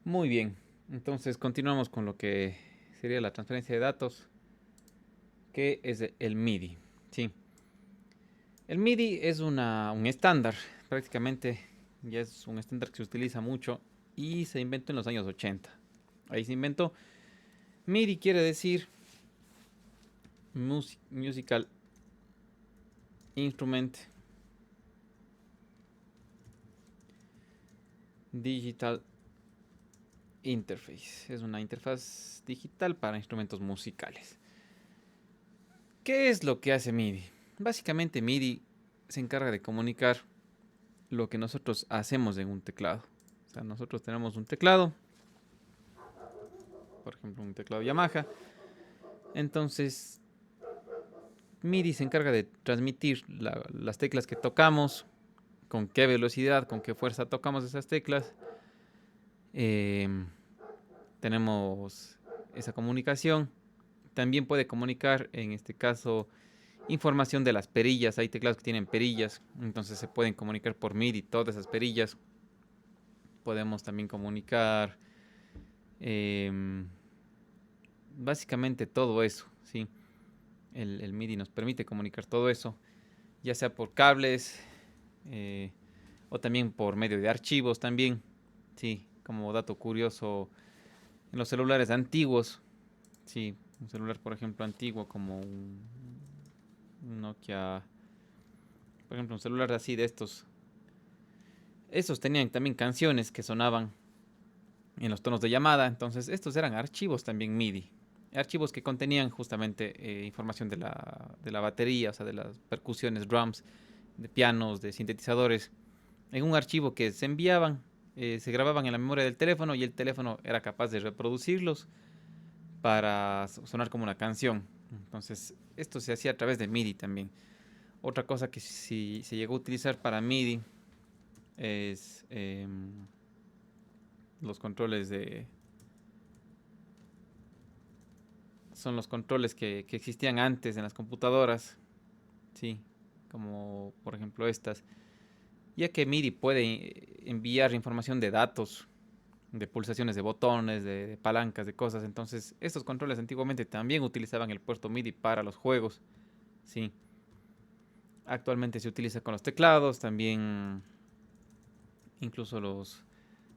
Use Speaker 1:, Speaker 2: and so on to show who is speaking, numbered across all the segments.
Speaker 1: Muy bien, entonces continuamos con lo que sería la transferencia de datos, que es el MIDI. Sí, el MIDI es un estándar, prácticamente ya es un estándar que se utiliza mucho y se inventó en los años 80. Ahí se inventó. MIDI quiere decir Musical Instrument Digital Interface. Es una interfaz digital para instrumentos musicales. ¿Qué es lo que hace MIDI? Básicamente MIDI se encarga de comunicar lo que nosotros hacemos en un teclado. O sea, nosotros tenemos un teclado, por ejemplo un teclado Yamaha. Entonces MIDI se encarga de transmitir las teclas que tocamos, con qué velocidad, con qué fuerza tocamos esas teclas. Eh, Tenemos esa comunicación. También puede comunicar, en este caso, información de las perillas. Hay teclados que tienen perillas, entonces se pueden comunicar por MIDI todas esas perillas. Podemos también comunicar eh, básicamente todo eso, ¿sí? El MIDI nos permite comunicar todo eso, ya sea por cables eh, o también por medio de archivos también, ¿sí? Como dato curioso, en los celulares antiguos, sí, un celular por ejemplo antiguo como un Nokia, por ejemplo un celular así de estos, esos tenían también canciones que sonaban en los tonos de llamada. Entonces estos eran archivos también MIDI. Archivos que contenían justamente información de la batería, o sea, de las percusiones, drums, de pianos, de sintetizadores, en un archivo que se enviaban, se grababan en la memoria del teléfono y el teléfono era capaz de reproducirlos para sonar como una canción. Entonces, esto se hacía a través de MIDI también. Otra cosa que si se llegó a utilizar para MIDI es los controles de, son los controles que existían antes en las computadoras, sí, como por ejemplo estas, ya que MIDI puede enviar información de datos, de pulsaciones de botones, de palancas, de cosas. Entonces, estos controles antiguamente también utilizaban el puerto MIDI para los juegos, sí. Actualmente se utiliza con los teclados, también incluso los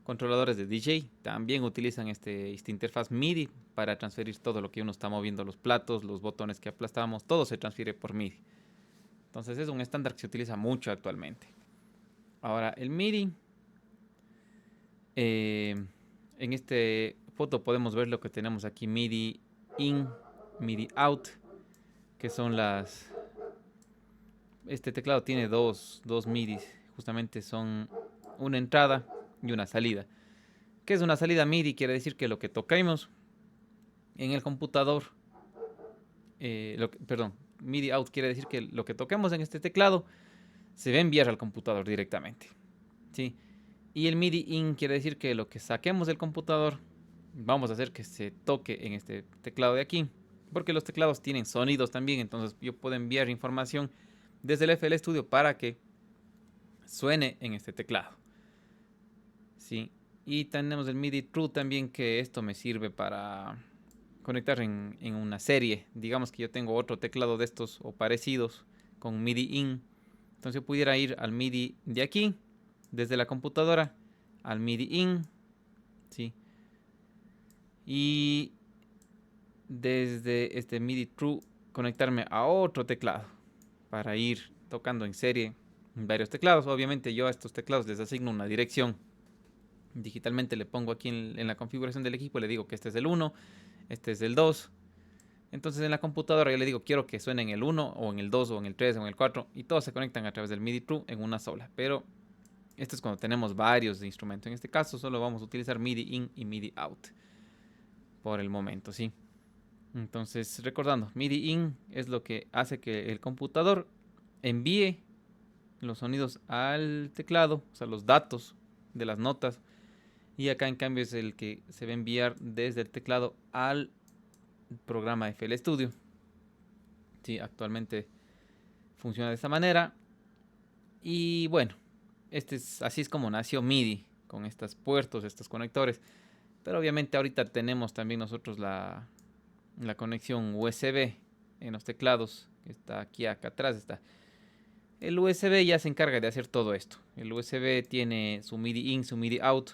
Speaker 1: controladores de DJ también utilizan esta interfaz MIDI para transferir todo lo que uno está moviendo, los platos, los botones que aplastamos, todo se transfiere por MIDI. Entonces es un estándar que se utiliza mucho actualmente. Ahora, el MIDI, eh, en este foto podemos ver lo que tenemos aquí, MIDI in, MIDI out, que son las... Este teclado tiene dos MIDIs, justamente son una entrada y una salida. ¿Qué es una salida MIDI? Quiere decir que lo que toquemos en el computador, perdón, MIDI out quiere decir que lo que toquemos en este teclado se va a enviar al computador directamente, ¿sí? Y el MIDI in quiere decir que lo que saquemos del computador vamos a hacer que se toque en este teclado de aquí, porque los teclados tienen sonidos también, entonces yo puedo enviar información desde el FL Studio para que suene en este teclado, ¿sí? Y tenemos el MIDI True también, que esto me sirve para conectar en una serie. Digamos que yo tengo otro teclado de estos o parecidos con MIDI in. Entonces yo pudiera ir al MIDI de aquí, desde la computadora, al MIDI in, ¿sí? Y desde este MIDI True conectarme a otro teclado para ir tocando en serie varios teclados. Obviamente yo a estos teclados les asigno una dirección. Digitalmente le pongo aquí en la configuración del equipo, le digo que este es el 1, este es el 2. Entonces en la computadora yo le digo quiero que suene en el 1 o en el 2 o en el 3 o en el 4 y todos se conectan a través del MIDI True en una sola. Pero esto es cuando tenemos varios instrumentos. En este caso solo vamos a utilizar MIDI in y MIDI out por el momento, ¿sí? Entonces recordando, MIDI in es lo que hace que el computador envíe los sonidos al teclado, o sea, los datos de las notas. Y acá en cambio es el que se va a enviar desde el teclado al programa FL Studio. Sí, actualmente funciona de esta manera. Y bueno, así es como nació MIDI, con estos puertos, estos conectores. Pero obviamente ahorita tenemos también nosotros la conexión USB en los teclados, que está aquí, acá atrás está. El USB ya se encarga de hacer todo esto. El USB tiene su MIDI in, su MIDI out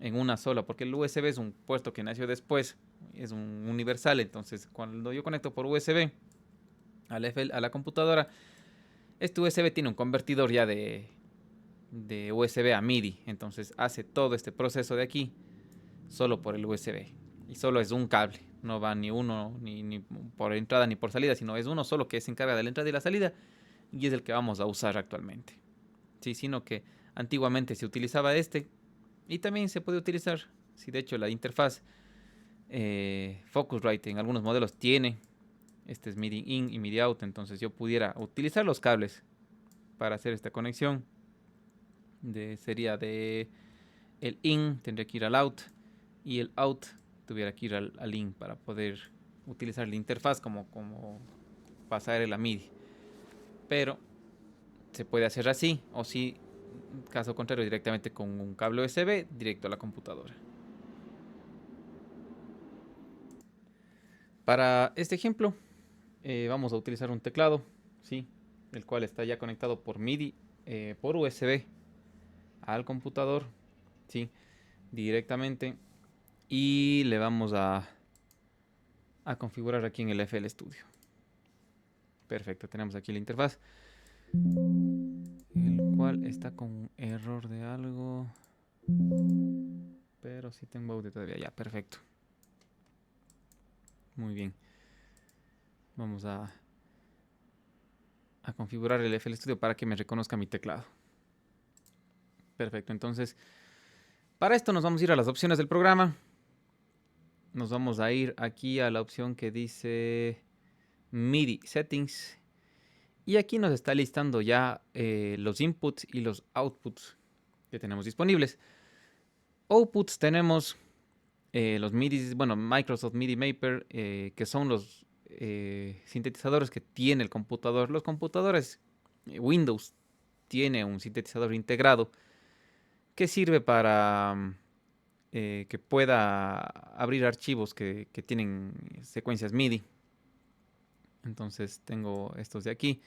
Speaker 1: en una sola, porque el USB es un puerto que nació después, es un universal. Entonces, cuando yo conecto por USB a la computadora, este USB tiene un convertidor ya de USB a MIDI. Entonces, hace todo este proceso de aquí solo por el USB. Y solo es un cable. No va ni uno ni por entrada ni por salida, sino es uno solo que se encarga de la entrada y la salida y es el que vamos a usar actualmente. Sí, sino que antiguamente se utilizaba este y también se puede utilizar, si de hecho la interfaz Focusrite en algunos modelos tiene, este es MIDI in y MIDI out, entonces yo pudiera utilizar los cables para hacer esta conexión. Sería de el in, tendría que ir al out y el out tuviera que ir al in para poder utilizar la interfaz como pasar el MIDI. Pero se puede hacer así, o si caso contrario directamente con un cable USB directo a la computadora. Para este ejemplo vamos a utilizar un teclado, ¿sí? El cual está ya conectado por MIDI, por USB al computador, ¿sí? Directamente. Y le vamos a configurar aquí en el FL Studio. Perfecto, tenemos aquí la interfaz, el cual está con un error de algo, pero sí tengo audio todavía. Ya, perfecto. Muy bien. Vamos a configurar el FL Studio para que me reconozca mi teclado. Perfecto, entonces para esto nos vamos a ir a las opciones del programa. Nos vamos a ir aquí a la opción que dice MIDI Settings. Y aquí nos está listando ya los inputs y los outputs que tenemos disponibles. Outputs tenemos los MIDI, bueno, Microsoft MIDI Maker, que son los sintetizadores que tiene el computador. Los computadores Windows tiene un sintetizador integrado que sirve para que pueda abrir archivos que tienen secuencias MIDI. Entonces tengo estos de aquí.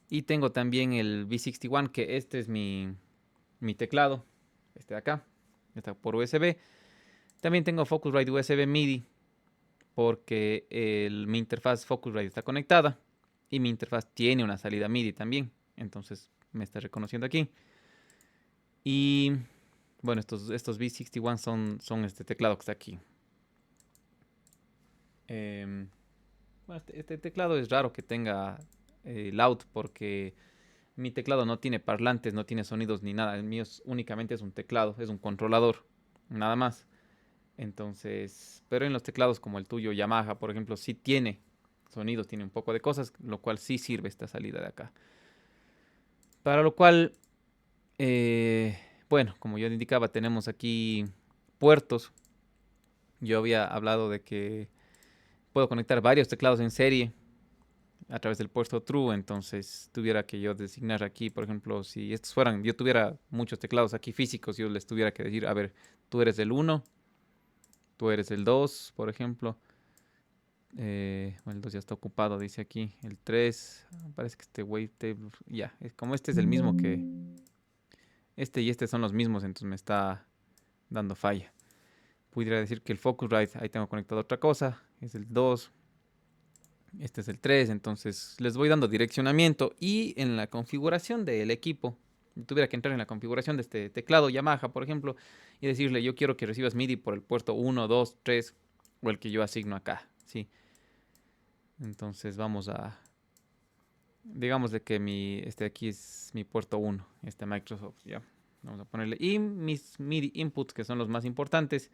Speaker 1: Y tengo también el V61, que este es mi teclado. Este de acá. Está por USB. También tengo Focusrite USB MIDI. Porque mi interfaz Focusrite está conectada. Y mi interfaz tiene una salida MIDI también. Entonces me está reconociendo aquí. Y bueno, estos V61 son este teclado que está aquí. Bueno, este teclado es raro que tenga loud porque mi teclado no tiene parlantes, no tiene sonidos ni nada. El mío únicamente es un teclado, es un controlador, nada más. Entonces, pero en los teclados como el tuyo, Yamaha, por ejemplo, sí tiene sonidos, tiene un poco de cosas, lo cual sí sirve esta salida de acá. Para lo cual, eh, bueno, como yo indicaba, tenemos aquí puertos. Yo había hablado de que puedo conectar varios teclados en serie a través del puerto true. Entonces tuviera que yo designar aquí, por ejemplo, si estos fueran, yo tuviera muchos teclados aquí físicos, yo les tuviera que decir, a ver, tú eres el 1, tú eres el 2, por ejemplo. Bueno, el 2 ya está ocupado, dice aquí. El 3, parece que este wavetable, ya, como este es el mismo que este y este son los mismos, entonces me está dando falla. Pudiera decir que el Focusrite, ahí tengo conectado otra cosa, es el 2. Este es el 3, entonces les voy dando direccionamiento y en la configuración del equipo, tuviera que entrar en la configuración de este teclado Yamaha, por ejemplo, y decirle yo quiero que recibas MIDI por el puerto 1, 2, 3 o el que yo asigno acá, ¿sí? Entonces vamos a, digamos de que este aquí es mi puerto 1, este Microsoft, ya. Vamos a ponerle y mis MIDI inputs, que son los más importantes,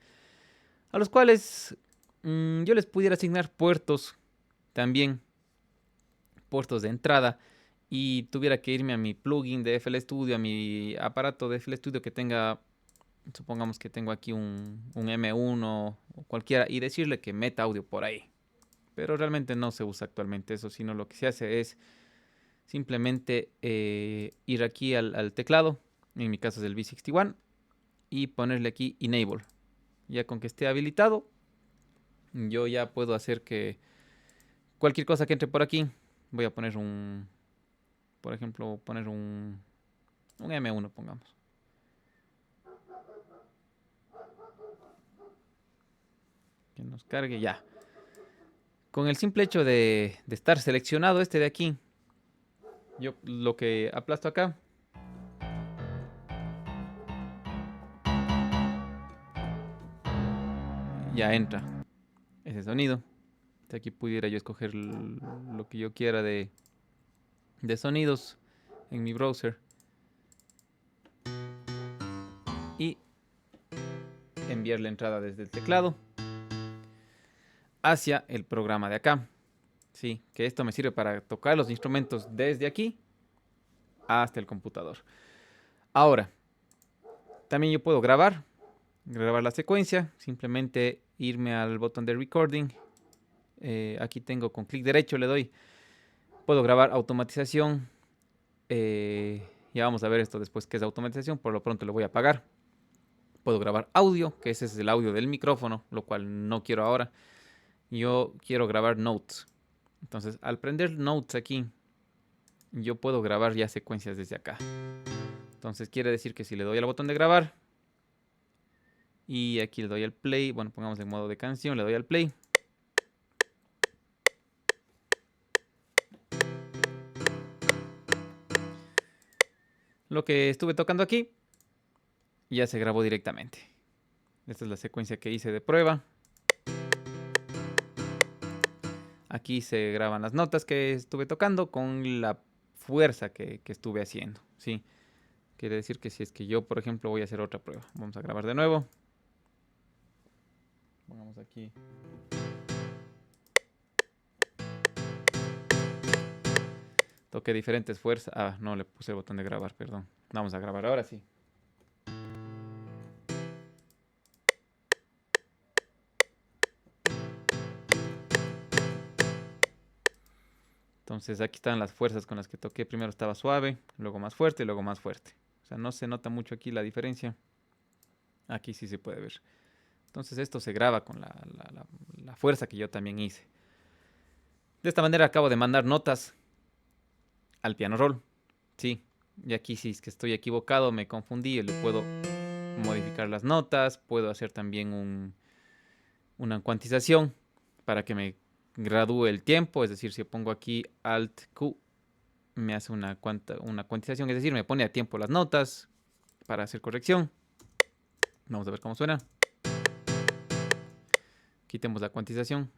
Speaker 1: a los cuales yo les pudiera asignar puertos también, puertos de entrada, y tuviera que irme a mi plugin de FL Studio, a mi aparato de FL Studio que tenga, supongamos que tengo aquí un M1 o cualquiera, y decirle que meta audio por ahí. Pero realmente no se usa actualmente eso, sino lo que se hace es simplemente ir aquí al teclado, en mi caso es el V61, y ponerle aquí Enable. Ya con que esté habilitado, yo ya puedo hacer que cualquier cosa que entre por aquí, voy a poner por ejemplo, poner un M1, pongamos. Que nos cargue ya. Con el simple hecho de estar seleccionado este de aquí, yo lo que aplasto acá, ya entra ese sonido. De aquí pudiera yo escoger lo que yo quiera de sonidos en mi browser y enviar la entrada desde el teclado hacia el programa de acá. Sí, que esto me sirve para tocar los instrumentos desde aquí hasta el computador. Ahora, también yo puedo grabar la secuencia, simplemente irme al botón de recording. Aquí tengo con clic derecho, le doy. Puedo grabar automatización. Ya vamos a ver esto después que es automatización, por lo pronto lo voy a apagar. Puedo grabar audio, que ese es el audio del micrófono, lo cual no quiero ahora. Yo quiero grabar notes. Entonces, al prender notes aquí, yo puedo grabar ya secuencias desde acá. Entonces, quiere decir que si le doy al botón de grabar y aquí le doy al play, bueno, pongamos en modo de canción, le doy al play. Lo que estuve tocando aquí ya se grabó directamente. Esta es la secuencia que hice de prueba. Aquí se graban las notas que estuve tocando con la fuerza que estuve haciendo, ¿sí? Quiere decir que si es que yo, por ejemplo, voy a hacer otra prueba. Vamos a grabar de nuevo. Pongamos aquí. Toqué diferentes fuerzas. Ah, no, le puse el botón de grabar, perdón. Vamos a grabar ahora sí. Entonces aquí están las fuerzas con las que toqué. Primero estaba suave, luego más fuerte y luego más fuerte. O sea, no se nota mucho aquí la diferencia. Aquí sí se puede ver. Entonces esto se graba con la fuerza que yo también hice. De esta manera acabo de mandar notas al piano roll. Sí, y aquí si es que estoy equivocado, me confundí, le puedo modificar las notas, puedo hacer también una cuantización para que me gradúe el tiempo, es decir, si pongo aquí Alt Q, me hace una cuantización, es decir, me pone a tiempo las notas para hacer corrección. Vamos a ver cómo suena. Quitemos la cuantización,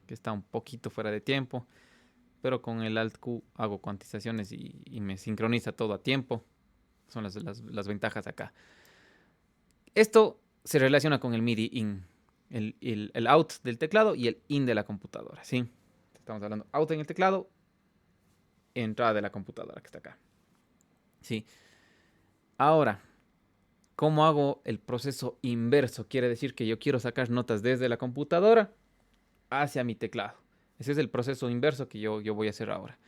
Speaker 1: que está un poquito fuera de tiempo, pero con el Alt Q hago cuantizaciones y me sincroniza todo a tiempo. Son las ventajas acá. Esto se relaciona con el MIDI in, el out del teclado y el in de la computadora, ¿sí? Estamos hablando out en el teclado, entrada de la computadora que está acá. Sí. Ahora, ¿cómo hago el proceso inverso? Quiere decir que yo quiero sacar notas desde la computadora hacia mi teclado. Ese es el proceso inverso que yo voy a hacer ahora.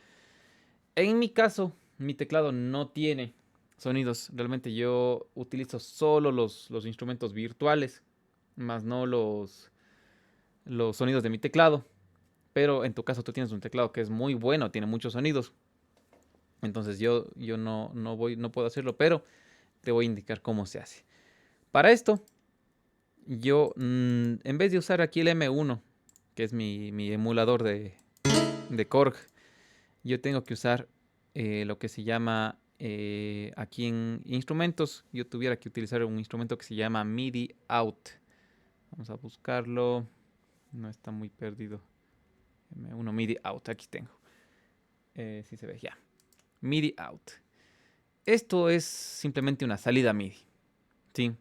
Speaker 1: En mi caso, mi teclado no tiene sonidos. Realmente yo utilizo solo los instrumentos virtuales, más no los sonidos de mi teclado. Pero en tu caso tú tienes un teclado que es muy bueno, tiene muchos sonidos. Entonces yo no puedo hacerlo, pero te voy a indicar cómo se hace. Para esto, yo en vez de usar aquí el M1, que es mi emulador de Korg, yo tengo que usar lo que se llama aquí en instrumentos. Yo tuviera que utilizar un instrumento que se llama MIDI Out. Vamos a buscarlo. No está muy perdido. M1 MIDI Out, aquí tengo. Si se ve ya. MIDI Out. Esto es simplemente una salida MIDI. ¿Sí?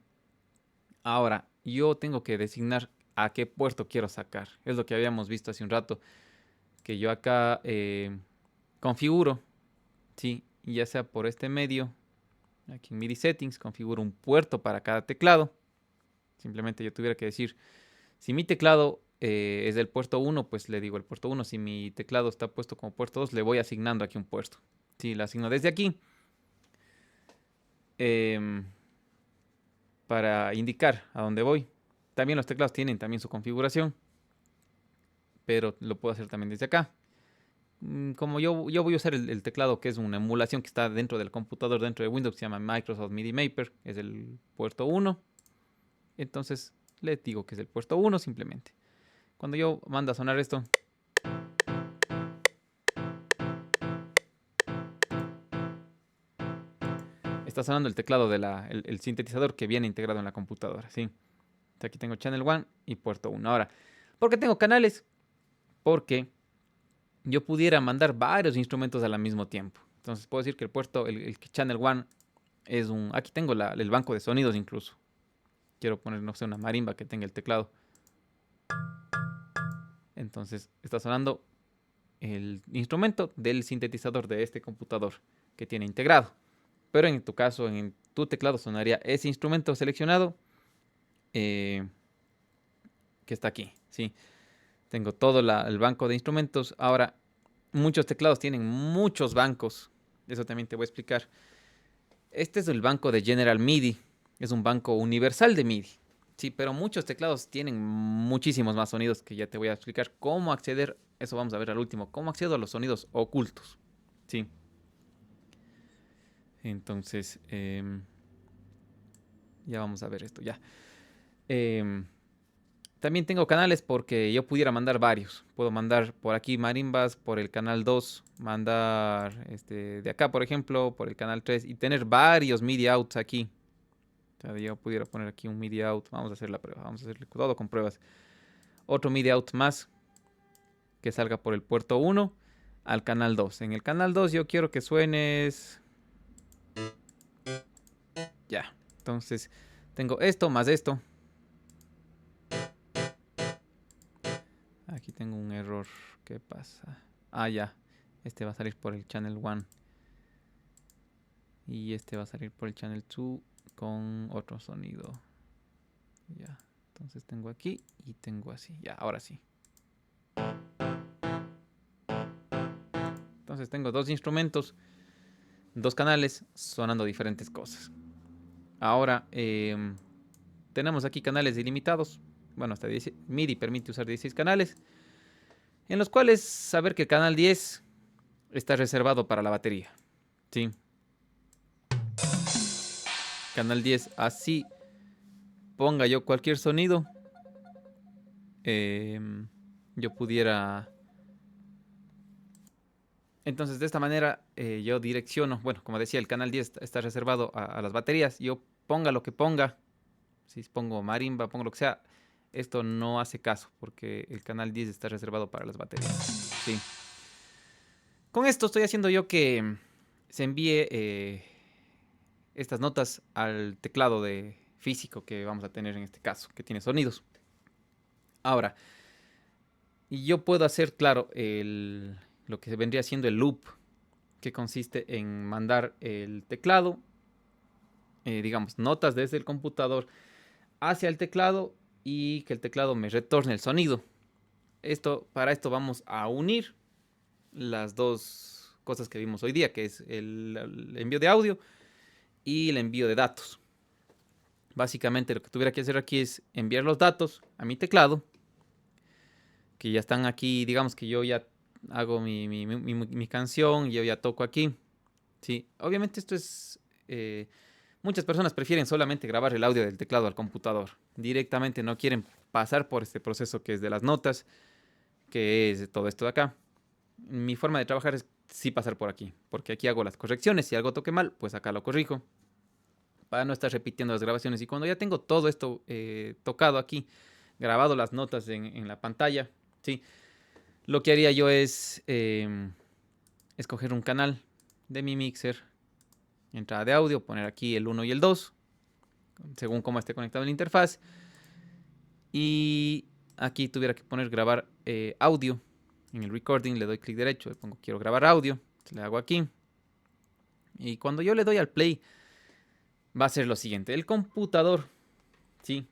Speaker 1: Ahora, yo tengo que designar a qué puerto quiero sacar. Es lo que habíamos visto hace un rato. Que yo acá configuro. ¿Sí? Ya sea por este medio. Aquí en MIDI Settings configuro un puerto para cada teclado. Simplemente yo tuviera que decir, si mi teclado es del puerto 1, pues le digo el puerto 1. Si mi teclado está puesto como puerto 2, le voy asignando aquí un puerto. Si lo asigno desde aquí, para indicar a dónde voy. También los teclados tienen también su configuración, pero lo puedo hacer también desde acá. Como yo voy a usar el teclado que es una emulación que está dentro del computador, dentro de Windows, se llama Microsoft MIDI Maper, es el puerto 1. Entonces le digo que es el puerto 1 simplemente. Cuando yo mando a sonar esto, está sonando el teclado del sintetizador que viene integrado en la computadora, ¿sí? Aquí tengo Channel 1 y puerto 1. Ahora, ¿por qué tengo canales? Porque yo pudiera mandar varios instrumentos al mismo tiempo. Entonces puedo decir que el puerto, el Channel 1 es un... Aquí tengo el banco de sonidos incluso. Quiero poner, no sé, una marimba que tenga el teclado. Entonces está sonando el instrumento del sintetizador de este computador que tiene integrado. Pero en tu caso, en tu teclado sonaría ese instrumento seleccionado que está aquí, ¿sí? Tengo todo el banco de instrumentos. Ahora, muchos teclados tienen muchos bancos. Eso también te voy a explicar. Este es el banco de General MIDI. Es un banco universal de MIDI. Sí, pero muchos teclados tienen muchísimos más sonidos que ya te voy a explicar cómo acceder. Eso vamos a ver al último. Cómo accedo a los sonidos ocultos. Sí. Entonces, ya vamos a ver esto ya. También tengo canales porque yo pudiera mandar varios. Puedo mandar por aquí marimbas, por el canal 2, mandar de acá, por ejemplo, por el canal 3 y tener varios MIDI outs aquí. O sea, yo pudiera poner aquí un MIDI out. Vamos a hacer la prueba. Vamos a hacer todo con pruebas. Otro MIDI out más que salga por el puerto 1 al canal 2. En el canal 2 yo quiero que suenes... Ya. Entonces tengo esto más esto. Aquí tengo un error. ¿Qué pasa? Ah, ya. Este va a salir por el channel 1. Y este va a salir por el channel 2 con otro sonido. Ya. Entonces tengo aquí y tengo así. Ya, ahora sí. Entonces tengo dos instrumentos, dos canales sonando diferentes cosas. Ahora tenemos aquí canales ilimitados. Bueno, hasta 10, MIDI permite usar 16 canales. En los cuales saber que el canal 10 está reservado para la batería. ¿Sí? Canal 10, así ponga yo cualquier sonido, yo pudiera... Entonces de esta manera yo direcciono, bueno, como decía, el canal 10 está reservado a las baterías. Yo ponga lo que ponga, si pongo marimba, pongo lo que sea, esto no hace caso porque el canal 10 está reservado para las baterías. Sí. Con esto estoy haciendo yo que se envíe estas notas al teclado de físico que vamos a tener en este caso, que tiene sonidos. Ahora, yo puedo hacer, claro, lo que vendría siendo el loop, que consiste en mandar el teclado, digamos, notas desde el computador hacia el teclado y que el teclado me retorne el sonido. Para esto vamos a unir las dos cosas que vimos hoy día, que es el envío de audio y el envío de datos. Básicamente lo que tuviera que hacer aquí es enviar los datos a mi teclado, que ya están aquí, digamos que yo ya hago mi canción, yo ya toco aquí. Sí, obviamente esto es... muchas personas prefieren solamente grabar el audio del teclado al computador. Directamente no quieren pasar por este proceso que es de las notas, que es todo esto de acá. Mi forma de trabajar es sí pasar por aquí, porque aquí hago las correcciones. Si algo toque mal, pues acá lo corrijo, para no estar repitiendo las grabaciones. Y cuando ya tengo todo esto tocado aquí, grabado las notas en la pantalla, ¿sí? Lo que haría yo es escoger un canal de mi mixer, entrada de audio, poner aquí el 1 y el 2, según cómo esté conectado la interfaz. Y aquí tuviera que poner grabar audio. En el recording le doy clic derecho, le pongo quiero grabar audio, le hago aquí. Y cuando yo le doy al play, va a ser lo siguiente. El computador, ¿sí?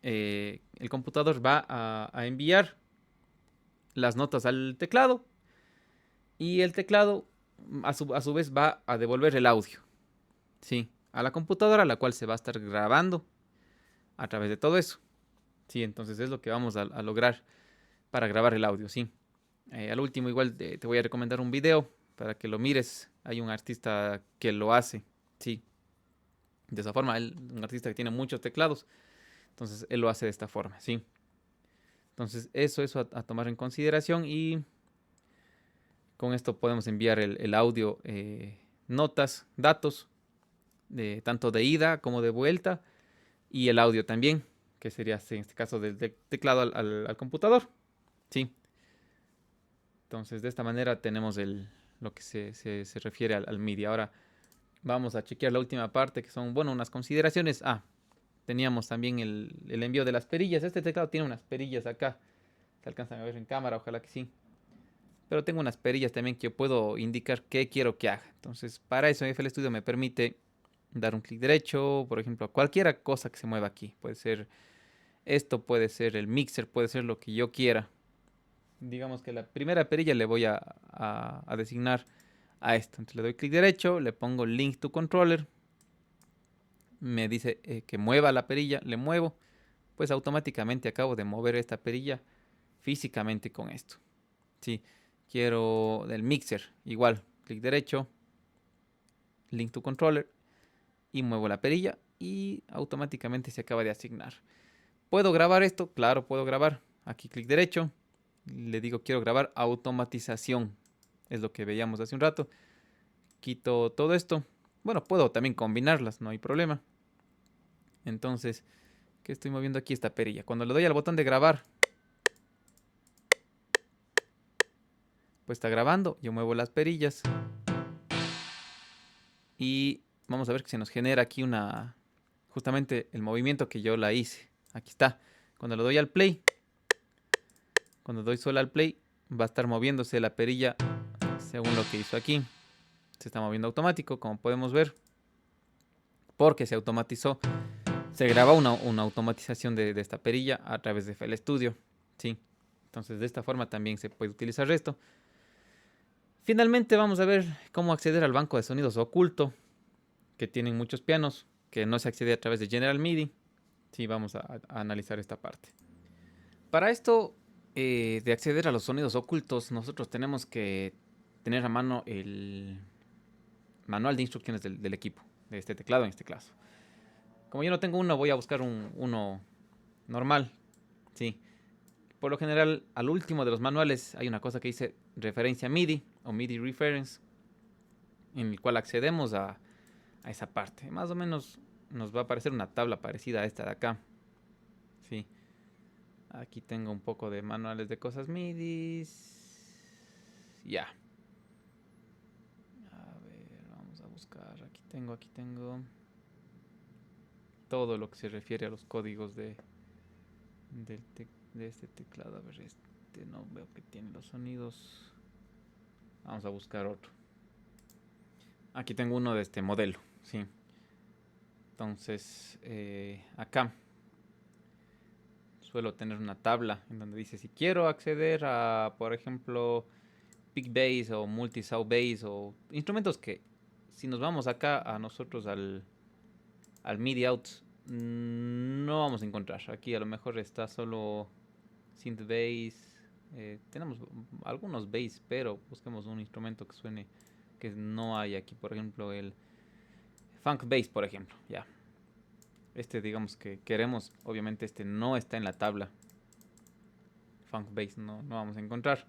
Speaker 1: El computador va a enviar las notas al teclado y el teclado a su vez va a devolver el audio, ¿sí? A la computadora, a la cual se va a estar grabando a través de todo eso. Sí, entonces es lo que vamos a lograr para grabar el audio, sí. Al último igual te voy a recomendar un video para que lo mires. Hay un artista que lo hace, sí. De esa forma, un artista que tiene muchos teclados, entonces él lo hace de esta forma, sí. Entonces eso a tomar en consideración y con esto podemos enviar el audio, notas, datos, tanto de ida como de vuelta y el audio también, que sería en este caso del teclado al computador, sí. Entonces de esta manera tenemos lo que se refiere al MIDI. Ahora vamos a chequear la última parte que son, bueno, unas consideraciones. Teníamos también el envío de las perillas. Este teclado tiene unas perillas acá. Se alcanzan a ver en cámara, ojalá que sí. Pero tengo unas perillas también que yo puedo indicar qué quiero que haga. Entonces, para eso FL Studio me permite dar un clic derecho, por ejemplo, a cualquier cosa que se mueva aquí. Puede ser esto, puede ser el mixer, puede ser lo que yo quiera. Digamos que la primera perilla le voy a designar a esto. Entonces le doy clic derecho, le pongo Link to Controller. Me dice que mueva la perilla, le muevo. Pues automáticamente acabo de mover esta perilla físicamente con esto. Sí, quiero del mixer, igual, clic derecho, Link to Controller y muevo la perilla y automáticamente se acaba de asignar. ¿Puedo grabar esto? Claro, puedo grabar. Aquí clic derecho, le digo quiero grabar automatización. Es lo que veíamos hace un rato. Quito todo esto. Bueno, puedo también combinarlas, no hay problema. Entonces, ¿qué estoy moviendo aquí? Esta perilla. Cuando le doy al botón de grabar, pues está grabando. Yo muevo las perillas. Y vamos a ver que se nos genera aquí justamente el movimiento que yo la hice. Aquí está. Cuando le doy al play, cuando doy solo al play, va a estar moviéndose la perilla según lo que hizo aquí. Se está moviendo automático, como podemos ver. Porque se automatizó. Se graba una automatización de esta perilla a través de FL Studio. ¿Sí? Entonces de esta forma también se puede utilizar esto. Finalmente vamos a ver cómo acceder al banco de sonidos oculto, que tienen muchos pianos, que no se accede a través de General MIDI. Sí, vamos a analizar esta parte. Para esto de acceder a los sonidos ocultos, nosotros tenemos que tener a mano el manual de instrucciones del equipo, de este teclado en este caso. Como yo no tengo uno, voy a buscar uno normal. Sí. Por lo general, al último de los manuales hay una cosa que dice referencia MIDI o MIDI reference, en el cual accedemos a esa parte. Más o menos nos va a aparecer una tabla parecida a esta de acá. Sí. Aquí tengo un poco de manuales de cosas MIDI. Ya. A ver, vamos a buscar. Aquí tengo todo lo que se refiere a los códigos de este teclado. A ver, este no veo que tiene los sonidos. Vamos a buscar otro. Aquí tengo uno de este modelo, sí. Entonces, acá suelo tener una tabla en donde dice si quiero acceder a, por ejemplo, Peak Bass o Multi Saw Bass o instrumentos que si nos vamos acá a nosotros al MIDI out no vamos a encontrar. Aquí a lo mejor está solo Synth Bass. Tenemos algunos bass, pero busquemos un instrumento que suene que no hay aquí. Por ejemplo, el Funk Bass, por ejemplo. Ya. Este digamos que queremos. Obviamente este no está en la tabla. Funk Bass no vamos a encontrar.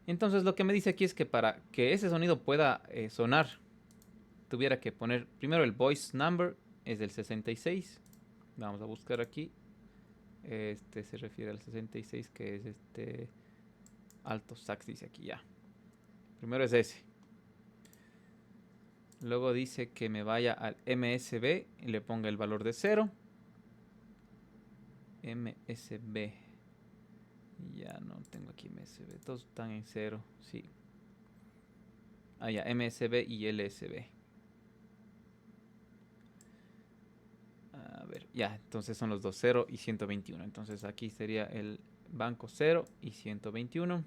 Speaker 1: Entonces lo que me dice aquí es que para que ese sonido pueda sonar, tuviera que poner primero el voice number, es del 66. Vamos a buscar aquí. Este se refiere al 66, que es este alto sax, dice aquí ya. Primero es ese. Luego dice que me vaya al MSB y le ponga el valor de 0. MSB. Ya no tengo aquí MSB. Todos están en 0. Sí. Ya, MSB y LSB. A ver, ya, entonces son los dos, 0 y 121. Entonces aquí sería el banco 0 y 121.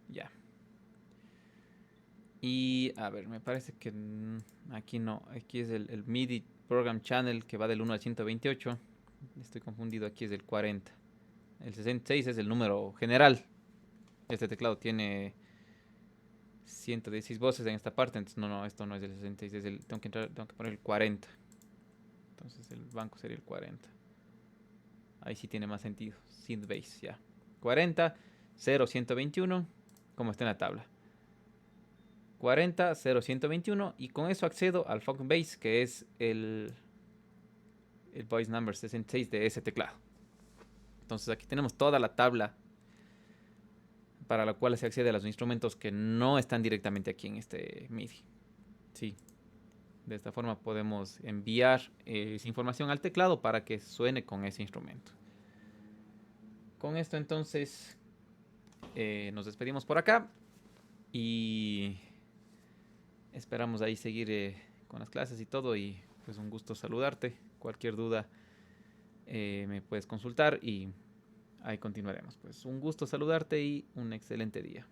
Speaker 1: Ya. Y a ver, me parece que aquí no, aquí es el MIDI Program Channel que va del 1 al 128. Estoy confundido, aquí es el 40. El 66 es el número general. Este teclado tiene 116 voces en esta parte, entonces no, esto no es el 66, tengo que poner el 40. Entonces el banco sería el 40. Ahí sí tiene más sentido. Synth Bass, ya. 40, 0, 121, como está en la tabla. 40, 0, 121 y con eso accedo al Funk Bass, que es el voice number 66 de ese teclado. Entonces aquí tenemos toda la tabla para la cual se accede a los instrumentos que no están directamente aquí en este MIDI. Sí, de esta forma podemos enviar esa información al teclado para que suene con ese instrumento. Con esto entonces nos despedimos por acá y esperamos ahí seguir con las clases y todo, y pues un gusto saludarte. Cualquier duda me puedes consultar y ahí continuaremos. Pues un gusto saludarte y un excelente día.